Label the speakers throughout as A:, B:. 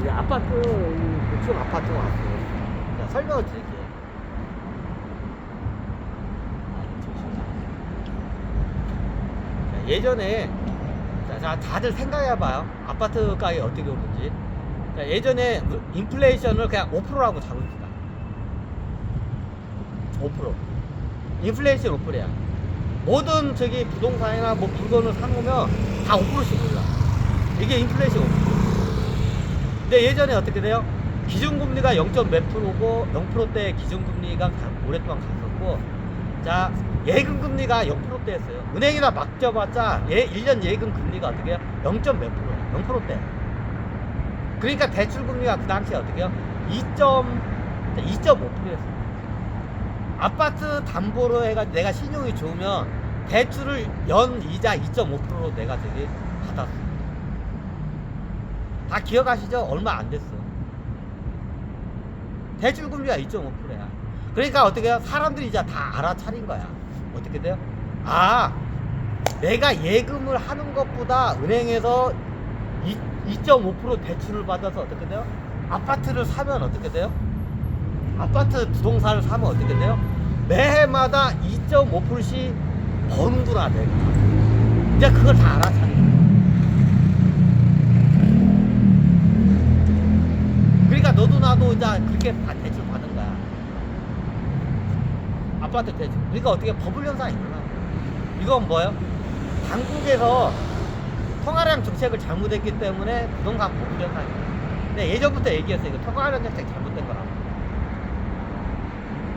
A: 이제 아파트, 고층 아파트가 왔어요. 자, 설명을 드릴게요. 자, 예전에, 자, 다들 생각해봐요. 아파트 가격이 어떻게 오는지. 자, 예전에 인플레이션을 그냥 5%라고 잡읍시다. 5%. 인플레이션 5%야. 모든 저기 부동산이나 뭐 물건을 사놓으면 다 5%씩 올라. 이게 인플레이션 5%. 근데 예전에 어떻게 돼요? 기준금리가 0. 몇 프로고 0%대 기준금리가 오랫동안 갔었고, 자, 예금금리가 0%대였어요. 은행이나 맡겨봤자 1년 예금금리가 어떻게 해요? 0. 몇 프로야. 0%대. 그러니까 대출금리가 그 당시에 어떻게 해요? 2.5%였어요. 아파트 담보로 해가지고 내가 신용이 좋으면 대출을 연 이자 2.5%로 내가 되게 받았어. 다 기억하시죠? 얼마 안 됐어. 대출 금리가 2.5%야. 그러니까 어떻게 해요? 사람들이 이제 다 알아차린 거야. 어떻게 돼요? 아, 내가 예금을 하는 것보다 은행에서 2.5% 대출을 받아서 어떻게 돼요? 아파트를 사면 어떻게 돼요? 아파트 부동산을 사면 어떻게 돼요? 매해마다 2.5%씩 버는구나, 내가. 이제 그걸 다 알아차린 거야. 그러니까 너도 나도 이제 그렇게 대출 받은 거야. 아파트 대출. 그러니까 어떻게 버블 현상이 일어나. 이건 뭐예요? 당국에서 통화량 정책을 잘못했기 때문에 부동산 버블 현상이야. 근데 예전부터 얘기했어요. 이거 통화량 정책 잘못된 거라고.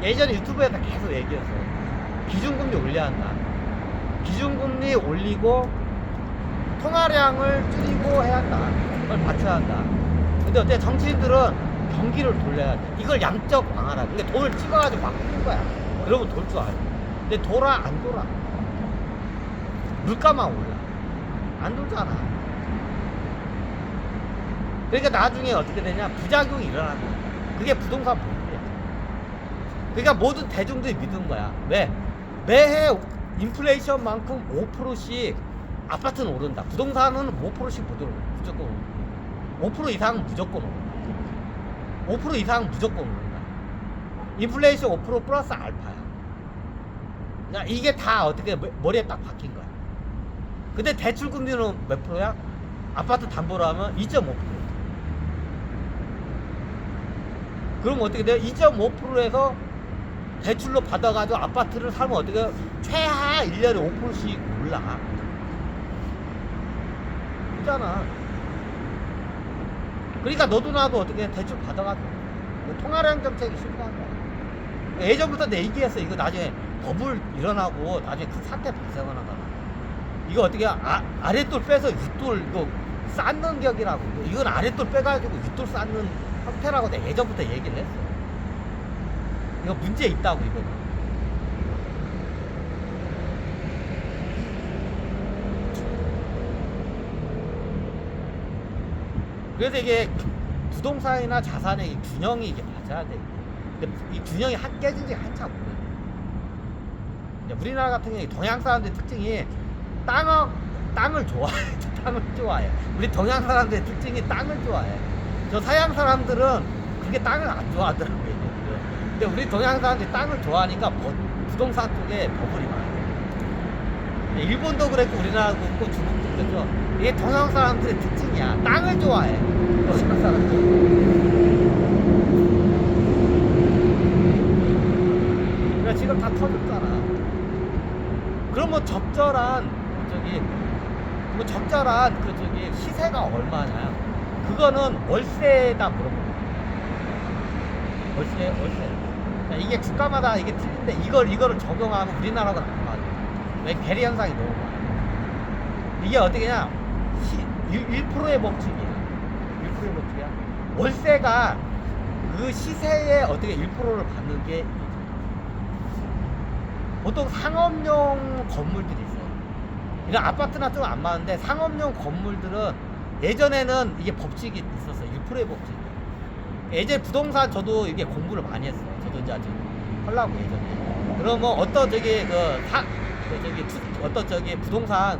A: 예전에 유튜브에서 계속 얘기했어요. 기준금리 올려야 한다. 기준금리 올리고 통화량을 줄이고 해야 한다. 그걸 맞춰야 한다. 근데 어때? 정치인들은 경기를 돌려야 돼. 이걸 양적 완화라. 근데 돈을 찍어가지고 막 뿌린 거야. 그러면 돌 줄 알아. 근데 돌아 안 돌아. 물가만 올라. 안 돌잖아. 그러니까 나중에 어떻게 되냐? 부작용이 일어나는 거야. 그게 부동산 부분이야. 그러니까 모든 대중들이 믿은 거야. 왜? 매해 인플레이션만큼 5%씩 아파트는 오른다. 부동산은 5%씩 못 오른다. 무조건 오른다. 5% 이상은 무조건 오른다. 5% 이상은 무조건 오른다. 인플레이션 5% 플러스 알파야. 그러니까 이게 다 어떻게 머리에 딱 박힌 거야. 근데 대출 금리는 몇 프로야? 아파트 담보로 하면 2.5%. 그럼 어떻게 돼요? 2.5%에서 대출로 받아가지고 아파트를 사면 어떻게 해요? 최하 1년에 5%씩 올라가. 그잖아. 그러니까 너도 나도 어떻게 대출 받아가지고 통화량 정책이 실패한 거야. 예전부터 내 얘기했어. 이거 나중에 버블 일어나고 나중에 큰 사태 발생하잖아. 이거 어떻게 아랫돌 빼서 윗돌 이거 쌓는 격이라고. 이건 아랫돌 빼가지고 윗돌 쌓는 형태라고 내가 예전부터 얘기를 했어. 이거 문제 있다고 이거는. 그래서 이게 부동산이나 자산의 균형이 이게 맞아야 돼. 근데 이 균형이 깨진 지 한참 오래. 우리나라 같은 경우에 동양 사람들의 특징이 땅을 좋아해. 땅을 좋아해. 우리 동양 사람들의 특징이 땅을 좋아해. 저 서양 사람들은 그게 땅을 안 좋아하더라고요. 근데 우리 동양 사람들이 땅을 좋아하니까 부동산 쪽에 버블이 많아요. 일본도 그랬고 우리나라도 그렇고 중국도 그랬죠. 이게 동양 사람들의 특징이야. 땅을 좋아해. 동양 사람들. 그러니까 지금 다 터졌잖아. 그럼 뭐 적절한 시세가 얼마냐? 그거는 월세다 물어보는 거야. 월세. 자, 이게 주가마다 이게 틀린데 이거를 적용하면 우리나라가 안 맞아. 왜 괴리 현상이 너무 많아. 이게 어떻게냐? 1%의 법칙이야. 1%의 법칙이야. 월세가 그 시세에 어떻게 1%를 받는 게 보통 상업용 건물들이 있어요. 이런 아파트나 좀 안 많은데 상업용 건물들은 예전에는 이게 법칙이 있었어요. 1%의 법칙. 예전에 부동산 저도 이게 공부를 많이 했어요. 저도 이제 아직 하려고 예전에. 그러면 어떤 부동산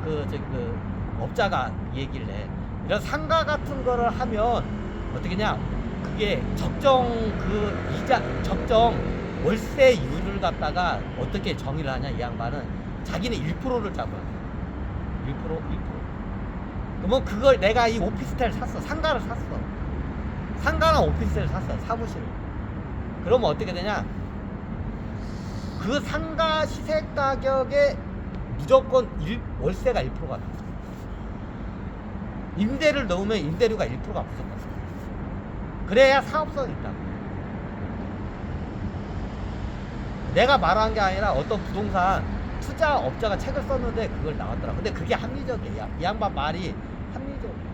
A: 업자가 얘기를 해. 이런 상가 같은 거를 하면 어떻게냐, 그게 적정 그 이자 적정 월세율을 갖다가 어떻게 정의를 하냐, 이 양반은 자기는 1%를 잡아. 1%. 그러면 그걸 내가 이 오피스텔을 샀어, 상가를 샀어, 상가랑 오피스텔을 샀어, 사무실을. 그러면 어떻게 되냐, 그 상가 시세 가격에 무조건 월세가 1%가 나. 임대를 넣으면 임대료가 1%가 무조건 나. 그래야 사업성이 있다. 내가 말한 게 아니라 어떤 부동산 투자업자가 책을 썼는데 그걸 나왔더라. 근데 그게 합리적이야. 이 양반 말이 합리적.